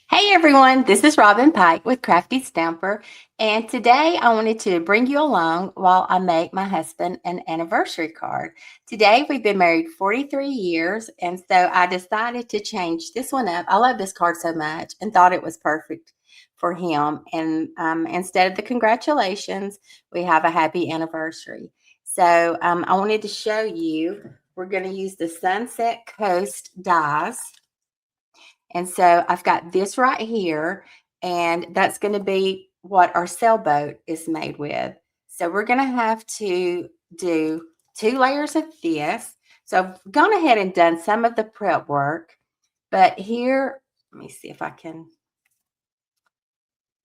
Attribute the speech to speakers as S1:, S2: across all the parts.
S1: Hey everyone, this is Robin Pike with Crafty Stamper, and today I wanted to bring you along while I make my husband an anniversary card. Today we've been married 43 years, and so I decided to change this one up. I love this card so much and thought it was perfect for him. And instead of the congratulations, we have a happy anniversary. So I wanted to show you, we're going to use the Sunset Coast dies. And so I've got this right here, and that's going to be what our sailboat is made with. So we're going to have to do 2 layers of this. So I've gone ahead and done some of the prep work, but here, let me see if I can,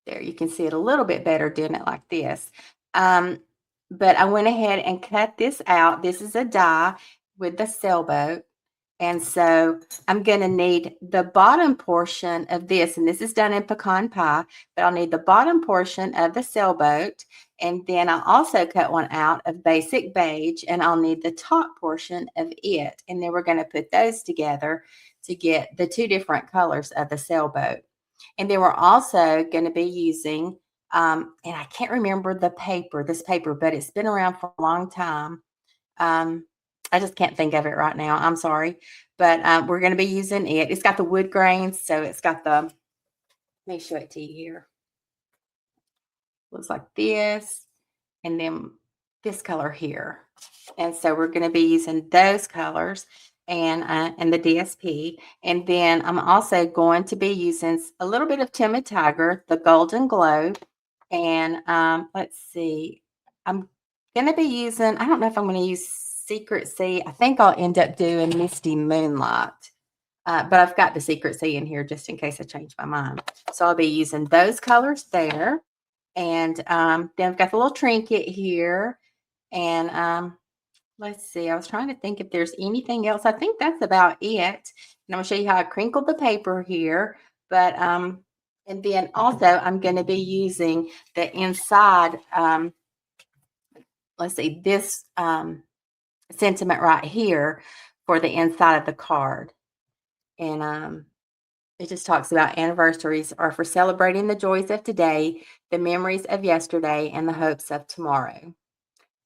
S1: there, you can see it a little bit better doing it like this. But I went ahead and cut this out. This is a die with the sailboat. And so I'm going to need the bottom portion of this, and this is done in pecan pie, but I'll need the bottom portion of the sailboat. And then I'll also cut one out of basic beige, and I'll need the top portion of it. And then we're going to put those together to get the 2 different colors of the sailboat. And then we're also going to be using, and I can't remember this paper, but it's been around for a long time. I just can't think of it right now. I'm sorry. But we're going to be using it. It's got the wood grains. So it's got the, let me show it to you here. Looks like this. And then this color here. And so we're going to be using those colors and the DSP. And then I'm also going to be using a little bit of Timid Tiger, the Golden Glow. And let's see. I'm going to be using, I don't know if I'm going to use Secret Sea. I think I'll end up doing Misty Moonlight. But I've got the Secret Sea in here just in case I change my mind. So I'll be using those colors there. And then I've got the little trinket here. And let's see, I was trying to think if there's anything else. I think that's about it. And I'm going to show you how I crinkled the paper here. But and then also I'm going to be using the inside, let's see, this sentiment right here for the inside of the card. And it just talks about anniversaries are for celebrating the joys of today, the memories of yesterday, and the hopes of tomorrow.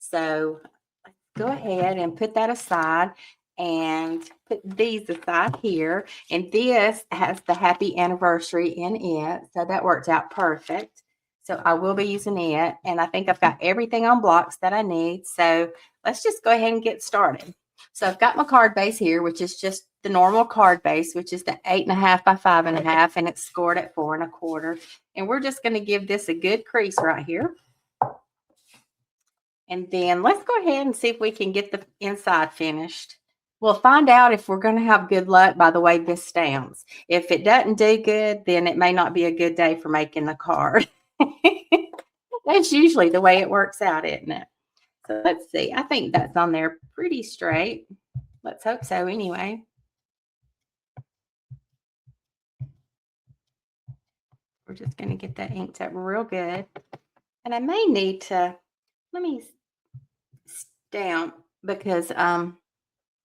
S1: So go ahead and put that aside and put these aside here. And this has the happy anniversary in it. So that worked out perfect. So I will be using it. And I think I've got everything on blocks that I need. So let's just go ahead and get started. So I've got my card base here, which is just the normal card base, which is the 8.5 by 5.5, and it's scored at 4.25. And we're just going to give this a good crease right here. And then let's go ahead and see if we can get the inside finished. We'll find out if we're going to have good luck by the way this stamps. If it doesn't do good, then it may not be a good day for making the card. That's usually the way it works out, isn't it? So let's see. I think that's on there pretty straight. Let's hope so anyway. We're just going to get that inked up real good. And I may need to, let me stamp because I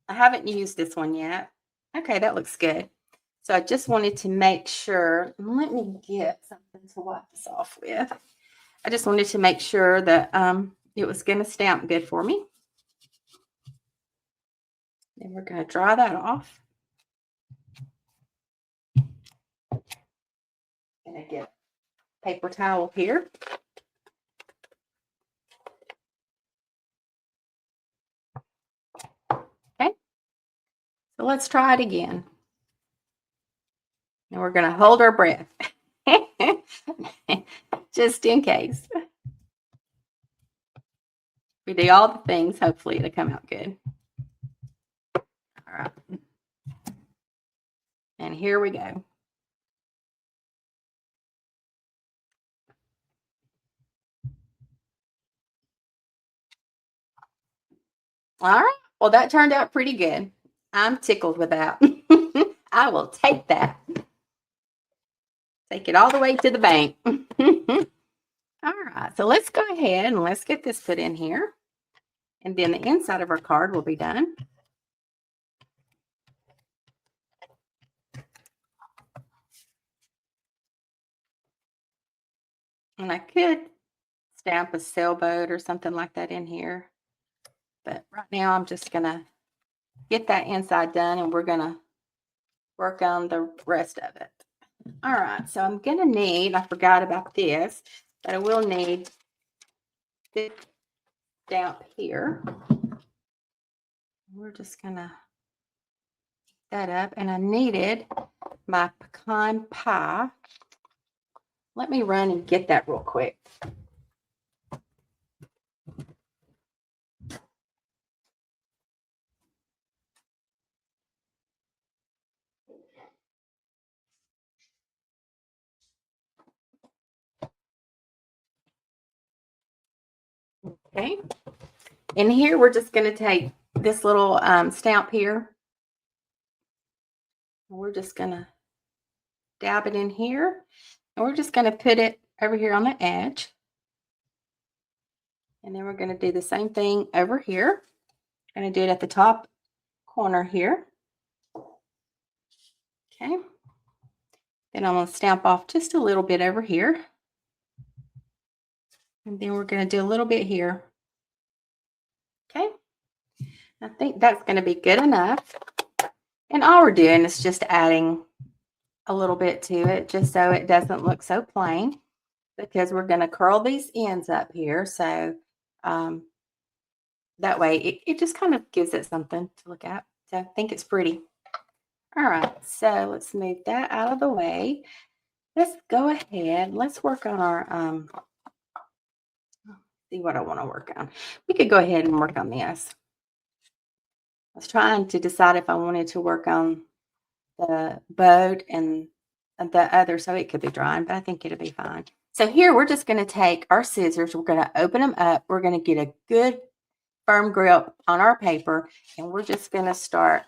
S1: haven't used this one yet. Okay, that looks good. So I just wanted to make sure, let me get something to wipe this off with. I just wanted to make sure that it was going to stamp good for me. And we're going to dry that off. Going to get a paper towel here. Okay, so let's try it again. And we're going to hold our breath just in case. We do all the things, hopefully it'll come out good. All right. And here we go. All right. Well, that turned out pretty good. I'm tickled with that. I will take that. Take it all the way to the bank. All right. So let's go ahead and let's get this put in here. And then the inside of our card will be done. And I could stamp a sailboat or something like that in here. But right now I'm just going to get that inside done and we're going to work on the rest of it. All right, so I'm going to need, I forgot about this, but I will need this stamp here. We're just going to that up, and I needed my pecan pie. Let me run and get that real quick. Okay, and here we're just going to take this little stamp here. We're just going to dab it in here, and we're just going to put it over here on the edge. And then we're going to do the same thing over here. I'm going to do it at the top corner here. Okay. Then I'm going to stamp off just a little bit over here. And then we're going to do a little bit here. Okay. I think that's going to be good enough. And all we're doing is just adding a little bit to it just so it doesn't look so plain, because we're going to curl these ends up here. So that way it just kind of gives it something to look at. So I think it's pretty. All right, so let's move that out of the way. Let's go ahead. Let's work on our, see what I want to work on. We could go ahead and work on this. I was trying to decide if I wanted to work on the boat and the other so it could be drying, but I think it'll be fine. So here we're just going to take our scissors. We're going to open them up. We're going to get a good firm grip on our paper, and we're just going to start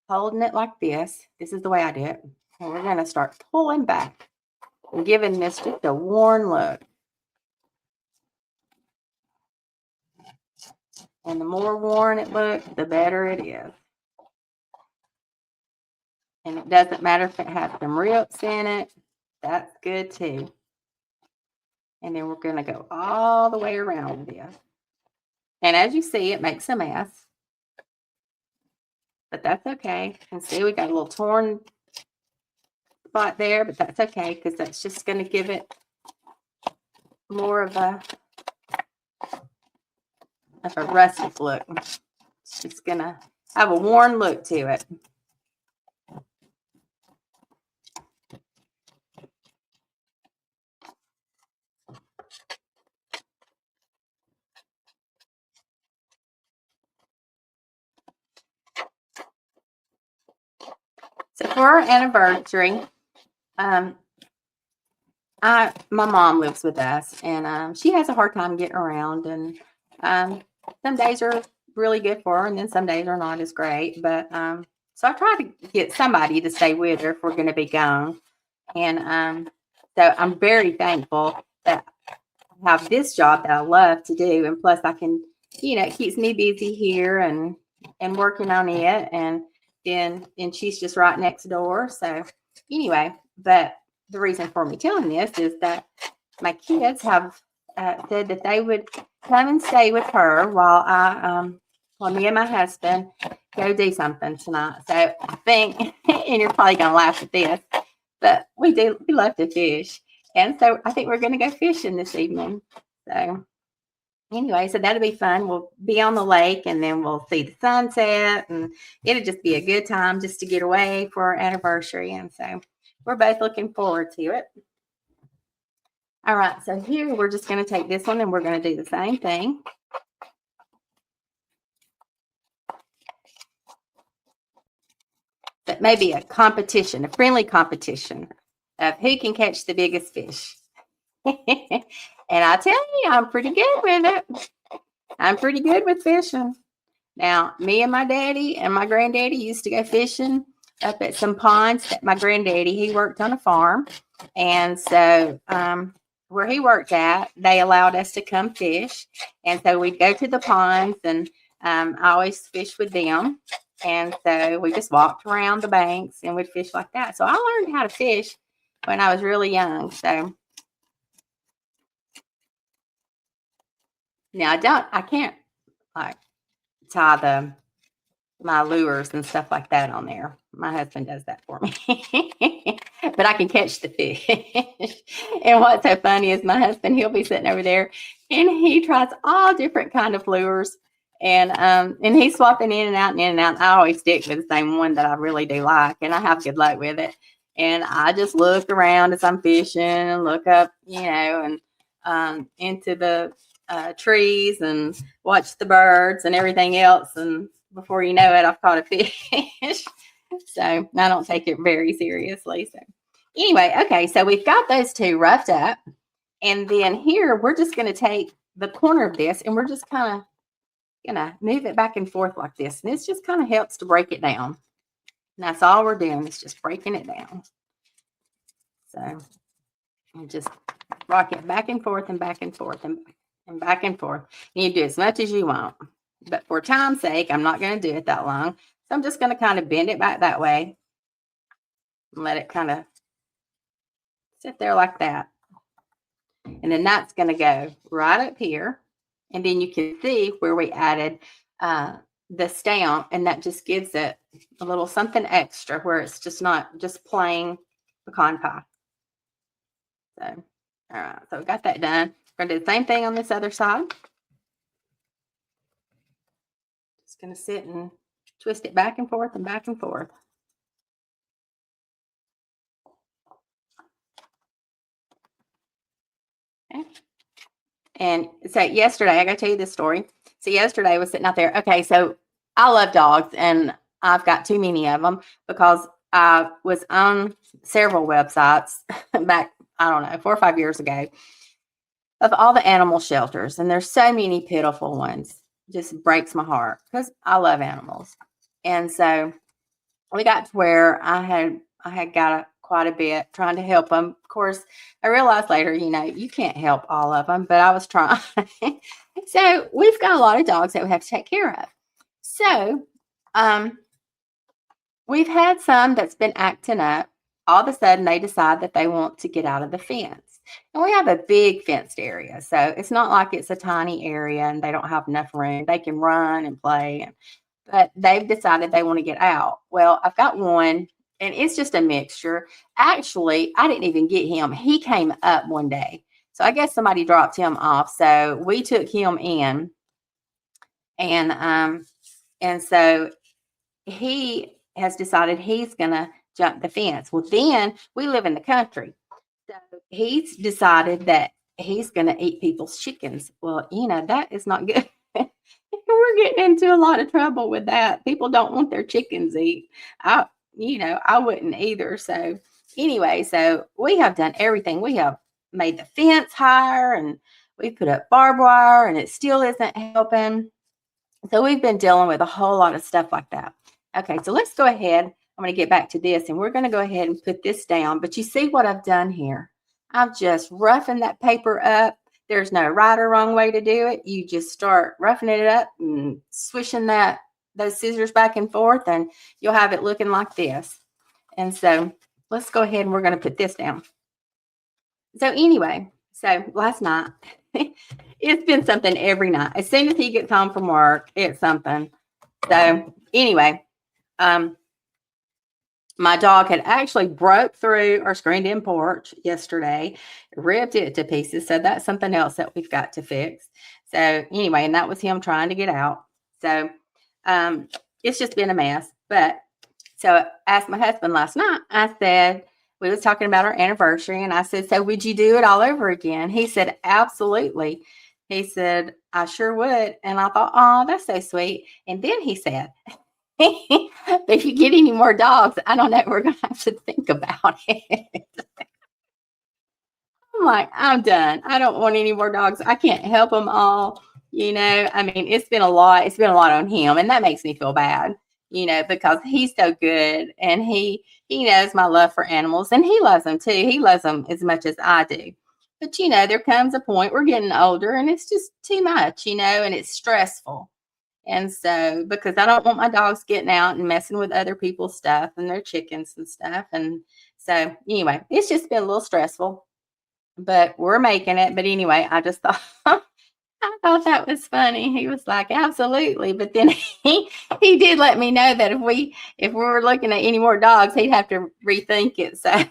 S1: holding it like this. This is the way I do it. And we're going to start pulling back and giving this just a worn look. And the more worn it looks, the better it is. And it doesn't matter if it has some rips in it. That's good too. And then we're going to go all the way around with this. And as you see, it makes a mess. But that's okay. And see, we got a little torn spot there, but that's okay because that's just going to give it more of a rustic look. It's just going to have a worn look to it. So for our anniversary, my mom lives with us, and she has a hard time getting around, and some days are really good for her, and then some days are not as great. But so I try to get somebody to stay with her if we're going to be gone, and so I'm very thankful that I have this job that I love to do, and plus I can, it keeps me busy here and working on it, and she's just right next door. So anyway, but the reason for me telling this is that my kids have said that they would come and stay with her while me and my husband go do something tonight. So I think, and you're probably gonna laugh at this, but we love to fish, and so I think we're gonna go fishing this evening. So anyway, so that'll be fun. We'll be on the lake, and then we'll see the sunset, and it'll just be a good time just to get away for our anniversary. And so we're both looking forward to it. All right, so here we're just going to take this one and we're going to do the same thing. But maybe a competition, a friendly competition of who can catch the biggest fish. And I tell you, I'm pretty good with it. I'm pretty good with fishing. Now, me and my daddy and my granddaddy used to go fishing up at some ponds that my granddaddy, he worked on a farm. And so where he worked at, they allowed us to come fish. And so we'd go to the ponds, and I always fished with them. And so we just walked around the banks and would fish like that. So I learned how to fish when I was really young. So Now I can't like tie my lures and stuff like that on there. My husband does that for me. But I can catch the fish. And what's so funny is my husband, he'll be sitting over there and he tries all different kind of lures. And he's swapping in and out and in and out. I always stick with the same one that I really do like, and I have good luck with it. And I just look around as I'm fishing and look up, and into the trees and watch the birds and everything else. And before you know it, I've caught a fish. So I don't take it very seriously. So anyway, okay, so we've got those two roughed up. And then here we're just going to take the corner of this and we're just kind of going to move it back and forth like this. And this just kind of helps to break it down. And that's all we're doing is just breaking it down. So and just rock it back and forth and back and forth and back and forth. And you do as much as you want. But for time's sake, I'm not going to do it that long. So I'm just going to kind of bend it back that way and let it kind of sit there like that. And then that's going to go right up here. And then you can see where we added the stamp, and that just gives it a little something extra where it's just not just plain pecan pie. So, all right, so we got that done. We're going to do the same thing on this other side. Just going to sit and twist it back and forth and back and forth. Okay. And so yesterday, I got to tell you this story. So yesterday I was sitting out there. Okay, so I love dogs, and I've got too many of them because I was on several websites back, I don't know, 4 or 5 years ago, of all the animal shelters. And there's so many pitiful ones. It just breaks my heart because I love animals. And so we got to where I had got quite a bit trying to help them. Of course, I realized later, you can't help all of them, but I was trying. So we've got a lot of dogs that we have to take care of. So we've had some that's been acting up. All of a sudden, they decide that they want to get out of the fence. And we have a big fenced area. So it's not like it's a tiny area and they don't have enough room. They can run and play. But they've decided they want to get out. Well, I've got one, and it's just a mixture. Actually, I didn't even get him. He came up one day. So I guess somebody dropped him off. So we took him in. And so he has decided he's going to jump the fence. Well, then we live in the country. So he's decided that he's going to eat people's chickens. Well, that is not good. We're getting into a lot of trouble with that. People don't want their chickens eat. I wouldn't either. So anyway, so we have done everything. We have made the fence higher and we put up barbed wire and it still isn't helping. So we've been dealing with a whole lot of stuff like that. Okay, so let's go ahead. I'm going to get back to this and we're going to go ahead and put this down. But you see what I've done here? I've just roughened that paper up. There's no right or wrong way to do it. You just start roughing it up and swishing those scissors back and forth, and you'll have it looking like this. And so let's go ahead and we're going to put this down. So anyway, so last night, it's been something every night. As soon as he gets home from work, it's something. So anyway, my dog had actually broke through our screened-in porch yesterday, ripped it to pieces. So that's something else that we've got to fix. So anyway, and that was him trying to get out. So it's just been a mess. But so I asked my husband last night, I said, we was talking about our anniversary, and I said, so would you do it all over again? He said, absolutely. He said, I sure would. And I thought, oh, that's so sweet. And then he said, if you get any more dogs, I don't know, we're going to have to think about it. I'm like, I'm done. I don't want any more dogs. I can't help them all. I mean, it's been a lot. It's been a lot on him. And that makes me feel bad, because he's so good. And he knows my love for animals. And he loves them too. He loves them as much as I do. But, there comes a point, we're getting older, and it's just too much, and it's stressful. And so, because I don't want my dogs getting out and messing with other people's stuff and their chickens and stuff. And so, anyway, it's just been a little stressful, but we're making it. But anyway, I just thought I thought that was funny. He was like, absolutely. But then he did let me know that if we were looking at any more dogs, he'd have to rethink it. So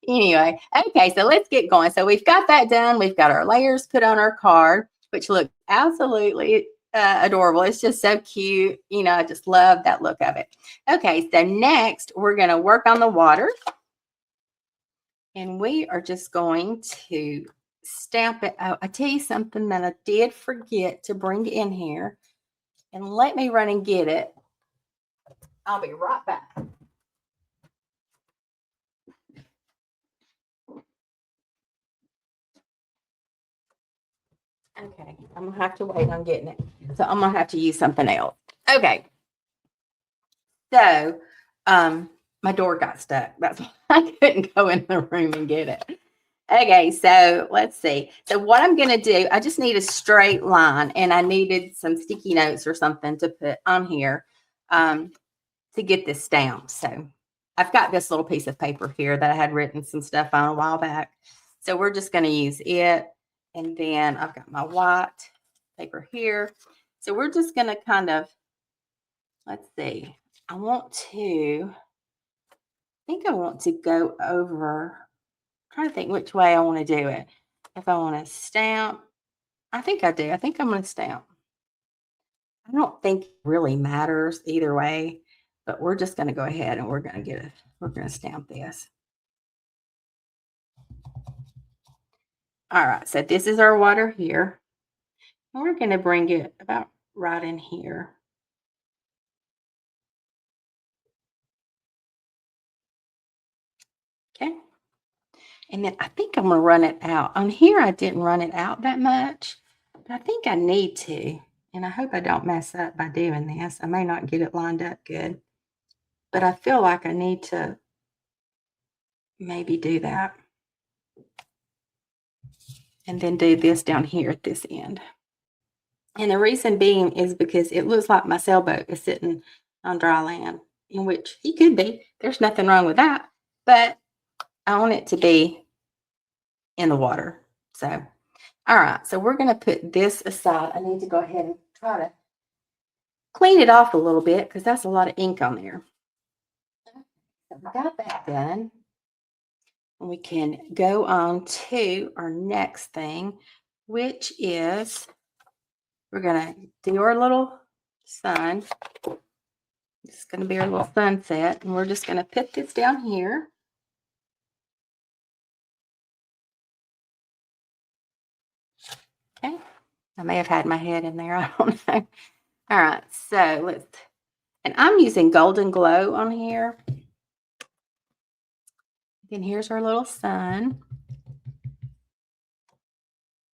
S1: anyway, okay, so let's get going. So we've got that done. We've got our layers put on our card, which look absolutely adorable. It's just so cute. You know, I just love that look of it. Okay, so next we're going to work on the water. And we are just going to stamp it. Oh, I tell you something that I did forget to bring in here. And let me run and get it. I'll be right back. Okay, I'm gonna have to wait on getting it. So I'm gonna have to use something else. Okay. So my door got stuck. That's why I couldn't go in the room and get it. Okay, so let's see. So what I'm gonna do, I just need a straight line, and I needed some sticky notes or something to put on here to get this stamped. So I've got this little piece of paper here that I had written some stuff on a while back. So we're just gonna use it. And then I've got my white paper here. So we're just gonna kind of, let's see. I think I want to go over, I'm trying to think which way I want to do it. If I want to stamp, I think I do. I think I'm going to stamp. I don't think it really matters either way, but we're just going to go ahead and we're going to stamp this. All right, so this is our water here. And we're going to bring it about right in here. Okay. And then I think I'm going to run it out. On here, I didn't run it out that much, but I think I need to. And I hope I don't mess up by doing this. I may not get it lined up good, but I feel like I need to maybe do that. And then do this down here at this end. And the reason being is because it looks like my sailboat is sitting on dry land, in which he could be. There's nothing wrong with that, but I want it to be in the water. So, all right, so we're going to put this aside. I need to go ahead and try to clean it off a little bit because that's a lot of ink on there. So we got that done. And we can go on to our next thing, which is we're going to do our little sun. It's going to be our little sunset. And we're just going to put this down here. Okay. I may have had my head in there. I don't know. All right. So let's, and I'm using Golden Glow on here. Then here's our little sun.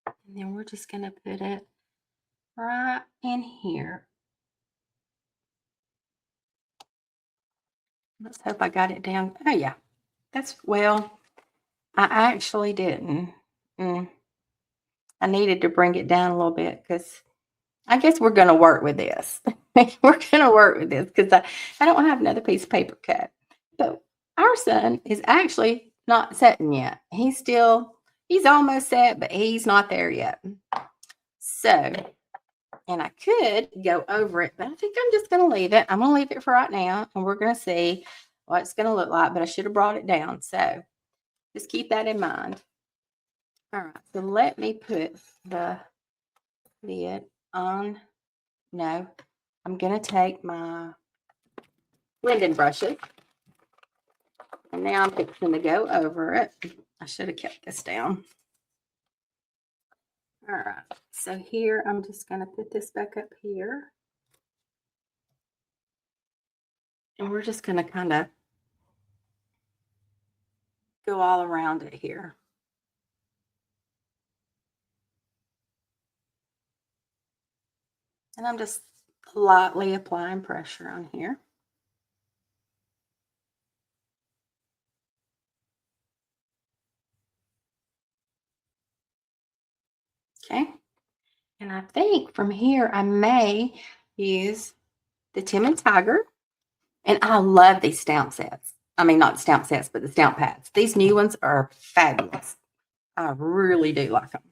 S1: And then we're just going to put it right in here. Let's hope I got it down. Oh, yeah. That's, well, I actually didn't. I needed to bring it down a little bit because I guess we're going to work with this. We're going to work with this because I don't have another piece of paper cut. So our sun is actually not setting yet. He's almost set, but he's not there yet. So, and I could go over it, but I think I'm just going to leave it. I'm going to leave it for right now, and we're going to see what it's going to look like, but I should have brought it down. So just keep that in mind. All right, so let me put the lid on. No, I'm going to take my blending brushes, and now I'm fixing to go over it. I should have kept this down. All right, so here I'm just going to put this back up here. And we're just going to kind of go all around it here. And I'm just lightly applying pressure on here. Okay. And I think from here, I may use the Tim & Tiger. And I love these stamp sets. I mean, not stamp sets, but the stamp pads. These new ones are fabulous. I really do like them.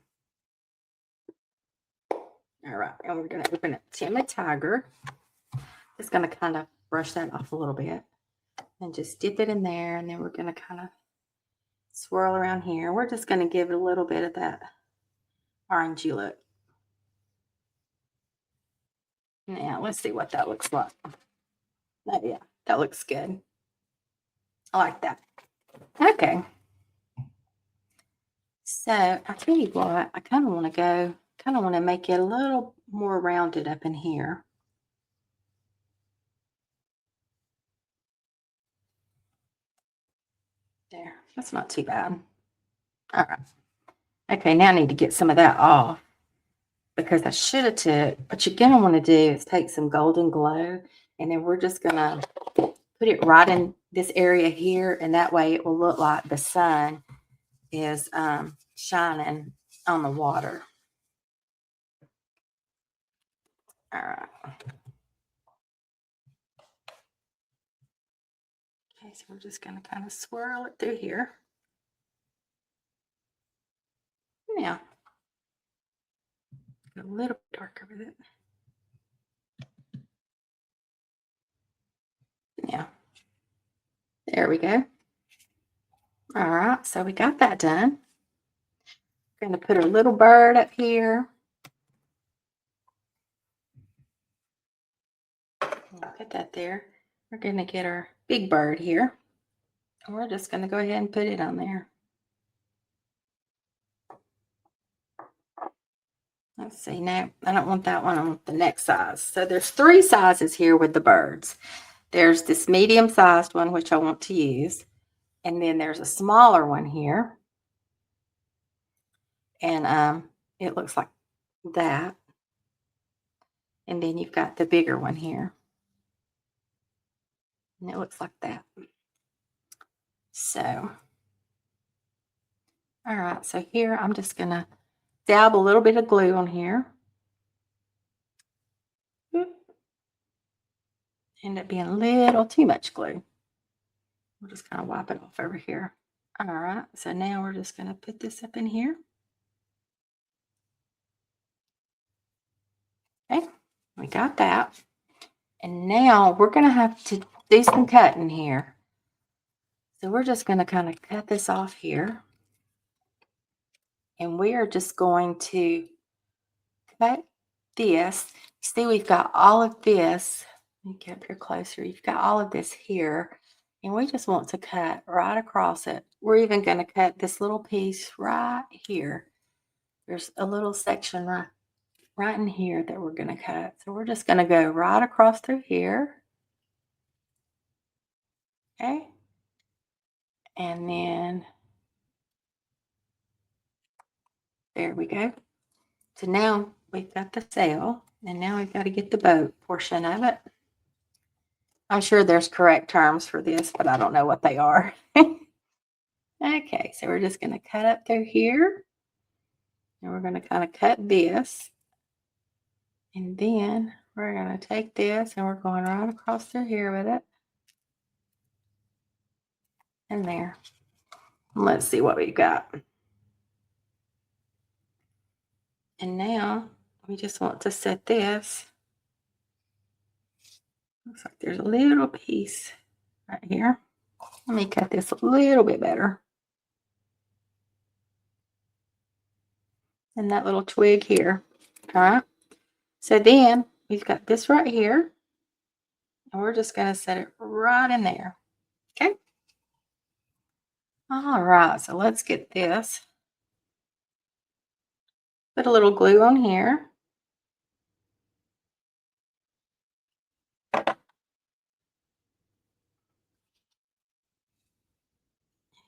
S1: All right, and we're going to open up Timid Tiger. Just going to kind of brush that off a little bit and just dip it in there. And then we're going to kind of swirl around here. We're just going to give it a little bit of that orangey look. Now, let's see what that looks like. Oh, yeah, that looks good. I like that. Okay. So, I tell you what, I kind of want to make it a little more rounded up in here. There, that's not too bad. All right. Okay, now I need to get some of that off because I should have took, what you're going to want to do is take some Golden Glow, and then we're just going to put it right in this area here, and that way it will look like the sun is shining on the water. All right. Okay, so we're just going to kind of swirl it through here. Now, a little bit darker with it. Yeah. There we go. All right, so we got that done. We're going to put a little bird up here. Put that there. We're going to get our big bird here. And we're just going to go ahead and put it on there. Let's see. Now, I don't want that one. I want the next size. So there's 3 sizes here with the birds. There's this medium-sized one, which I want to use. And then there's a smaller one here. And it looks like that. And then you've got the bigger one here. And it looks like that. So, all right. So here I'm just going to dab a little bit of glue on here. End up being a little too much glue. We'll just kind of wipe it off over here. All right. So now we're just going to put this up in here. Okay. We got that. And now we're going to have to do some cutting here. So we're just going to kind of cut this off here. And we are just going to cut this. See, we've got all of this. Let me get up here closer. You've got all of this here. And we just want to cut right across it. We're even going to cut this little piece right here. There's a little section right in here that we're going to cut. So we're just going to go right across through here. Okay. And then there we go. So now we've got the sail, and now we've got to get the boat portion of it. I'm sure there's correct terms for this, but I don't know what they are. Okay, so we're just going to cut up through here. And we're going to kind of cut this. And then we're going to take this and we're going right across through here with it. And there. Let's see what we've got. And now we just want to set this. Looks like there's a little piece right here. Let me cut this a little bit better. And that little twig here. All right. So then we've got this right here. And we're just going to set it right in there. Okay. All right. So let's get this. Put a little glue on here.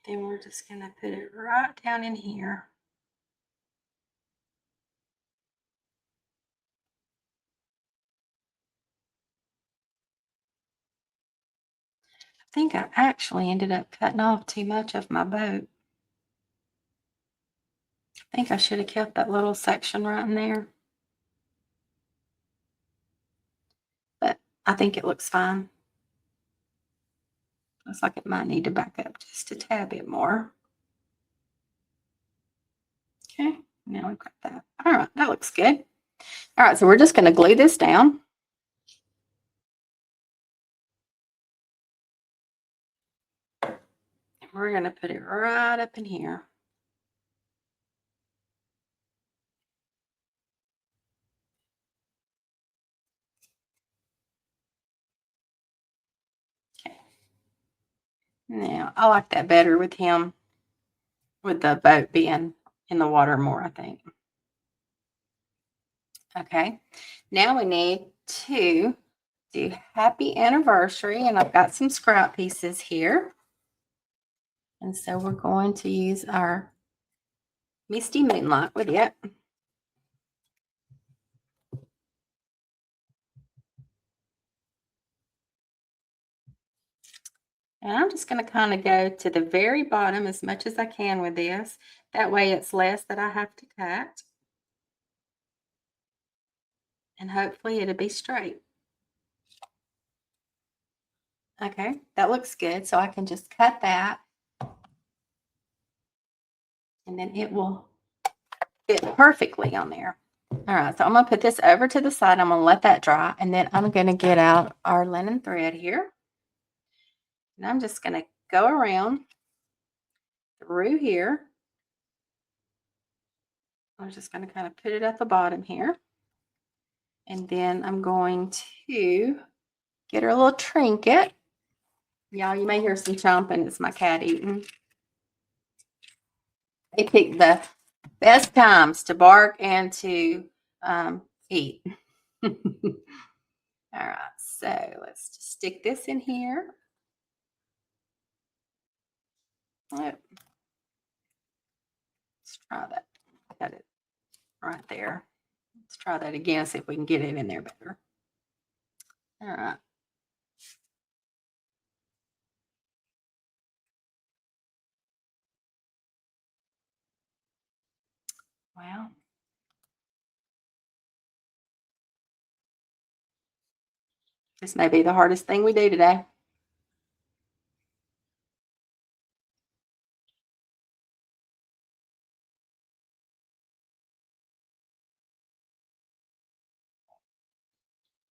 S1: Then we're just going to put it right down in here. I think I actually ended up cutting off too much of my boat. I think I should have kept that little section right in there. But I think it looks fine. Looks like it might need to back up just a tad bit more. Okay, now we've got that. All right, that looks good. All right, so we're just going to glue this down. We're going to put it right up in here. Okay. Now, I like that better with him, with the boat being in the water more, I think. Okay. Now we need to do happy anniversary, and I've got some scrap pieces here. And so we're going to use our Misty Moonlight with it. And I'm just going to kind of go to the very bottom as much as I can with this. That way it's less that I have to cut. And hopefully it'll be straight. Okay, that looks good. So I can just cut that. And then it will fit perfectly on there. All right, so I'm going to put this over to the side. I'm going to let that dry. And then I'm going to get out our linen thread here. And I'm just going to go around through here. I'm just going to kind of put it at the bottom here. And then I'm going to get her a little trinket. Y'all, you may hear some chomping. It's my cat eating. They pick the best times to bark and to eat. All right, so let's just stick this in here. Let's try that. Got it right there. Let's try that again, see if we can get it in there better. All right. Well, this may be the hardest thing we do today.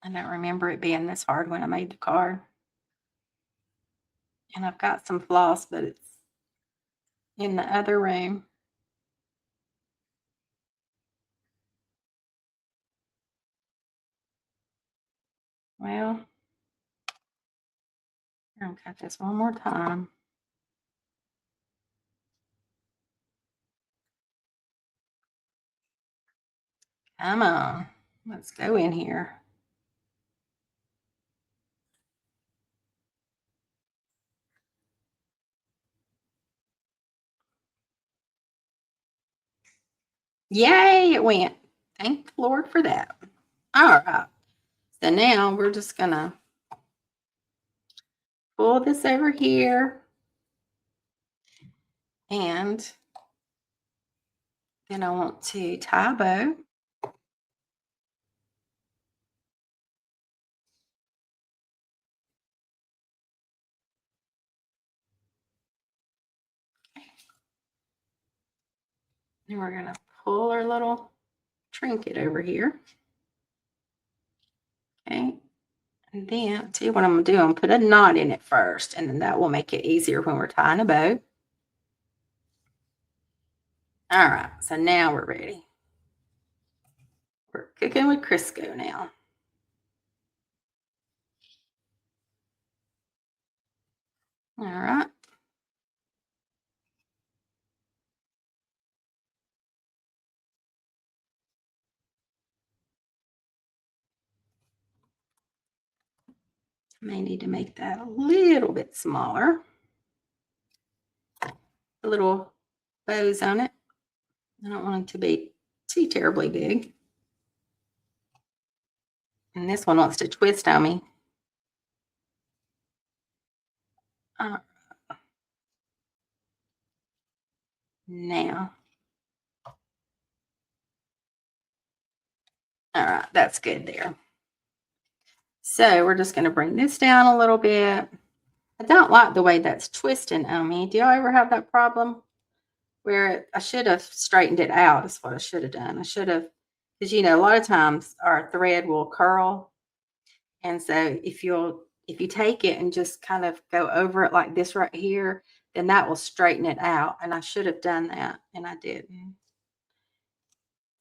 S1: I don't remember it being this hard when I made the card. And I've got some floss, but it's in the other room. Well, I'm gonna cut this one more time. Come on, let's go in here. Yay, it went. Thank the Lord for that. All right. So now we're just gonna pull this over here. And then I want to tie a bow. And we're gonna pull our little trinket over here. Okay. And then see what I'm gonna do. I'm gonna put a knot in it first, and then that will make it easier when we're tying a bow. All right, so now we're ready. We're cooking with Crisco now. All right. I may need to make that a little bit smaller. A little bows on it. I don't want it to be too terribly big. And this one wants to twist on me. Now. All right, that's good there. So we're just going to bring this down a little bit. I don't like the way that's twisting on me. Do y'all ever have that problem? Where I should have straightened it out is what I should have done. I should have Because, you know, a lot of times our thread will curl. And so if you take it and just kind of go over it like this right here, then that will straighten it out. And I should have done that and I didn't.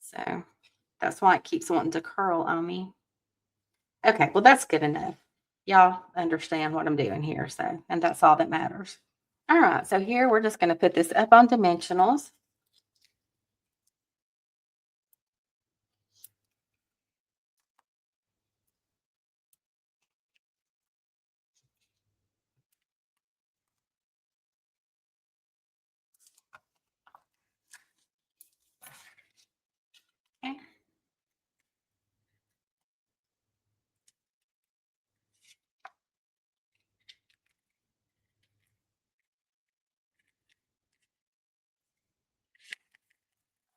S1: So that's why it keeps wanting to curl on me. Okay, well, that's good enough. Y'all understand what I'm doing here. So, and that's all that matters. All right, so here we're just going to put this up on dimensionals. Okay.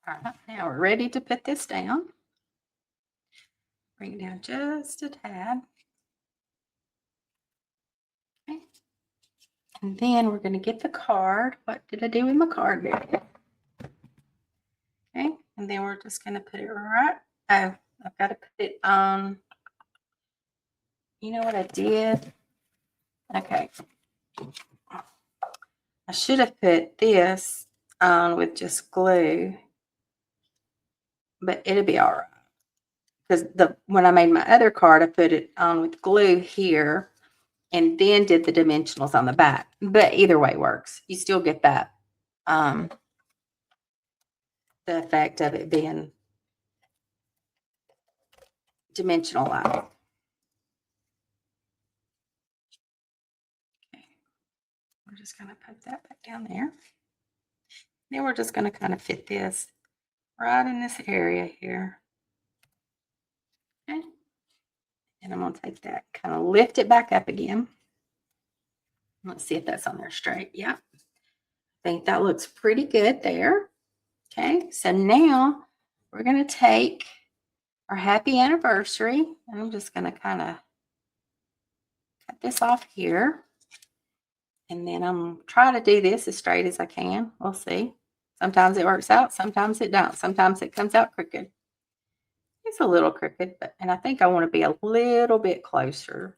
S1: All right, now we're ready to put this down. Bring it down just a tad. Okay. And then we're going to get the card. What did I do with my card there? Okay, and then we're just going to put it right. Oh, I've got to put it on. You know what I did? Okay. I should have put this on with just glue, but it'll be all right. Because when I made my other card, I put it on with glue here and then did the dimensionals on the back. But either way works. You still get that the effect of it being dimensionalized. Okay. We're just going to put that back down there. Then we're just going to kind of fit this right in this area here. Okay. And I'm going to take that, kind of lift it back up again. Let's see if that's on there straight. Yeah. I think that looks pretty good there. Okay. So now we're going to take our happy anniversary. And I'm just going to kind of cut this off here. And then I'm trying to do this as straight as I can. We'll see. Sometimes it works out. Sometimes it don't. Sometimes it comes out crooked. It's a little crooked, and I think I want to be a little bit closer.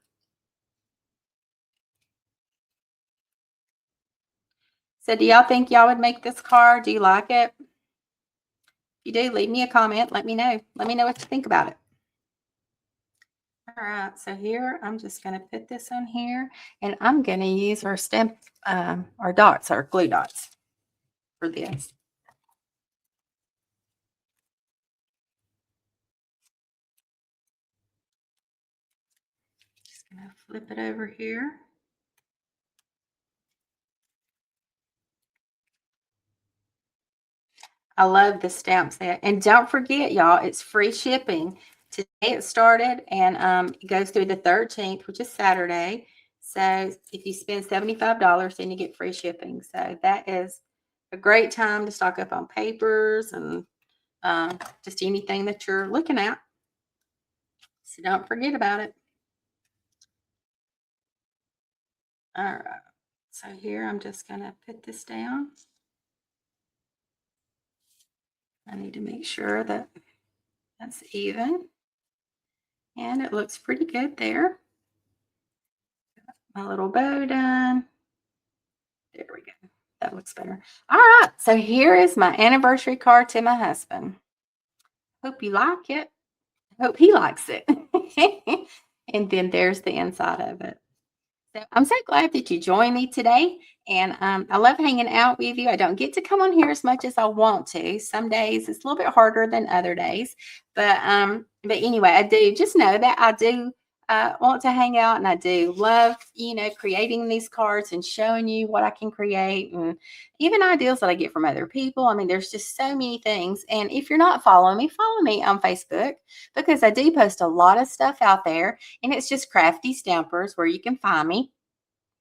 S1: So do y'all think y'all would make this card? Do you like it? If you do, leave me a comment. Let me know. Let me know what you think about it. All right, so here I'm just going to put this on here, and I'm going to use our stamp, our dots, our glue dots for this. Just going to flip it over here. I love the stamp set. And don't forget, y'all, it's free shipping. Today it started, and it goes through the 13th, which is Saturday. So if you spend $75, then you get free shipping. So that is a great time to stock up on papers and just anything that you're looking at. So don't forget about it. All right. So here I'm just going to put this down. I need to make sure that that's even. And it looks pretty good there. My little bow done. There we go. That looks better. All right. So here is my anniversary card to my husband. Hope you like it. Hope he likes it. And then there's the inside of it. So I'm so glad that you joined me today. And I love hanging out with you. I don't get to come on here as much as I want to. Some days it's a little bit harder than other days. But anyway, I do just know that I do want to hang out, and I do love, creating these cards and showing you what I can create, and even ideas that I get from other people. I mean, there's just so many things. And if you're not following me, follow me on Facebook, because I do post a lot of stuff out there, and it's just Crafty Stampers where you can find me.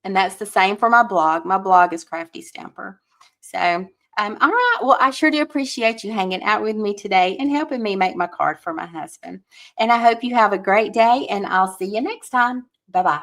S1: And that's the same for my blog. My blog is Crafty Stamper. So, all right. Well, I sure do appreciate you hanging out with me today and helping me make my card for my husband. And I hope you have a great day, and I'll see you next time. Bye-bye.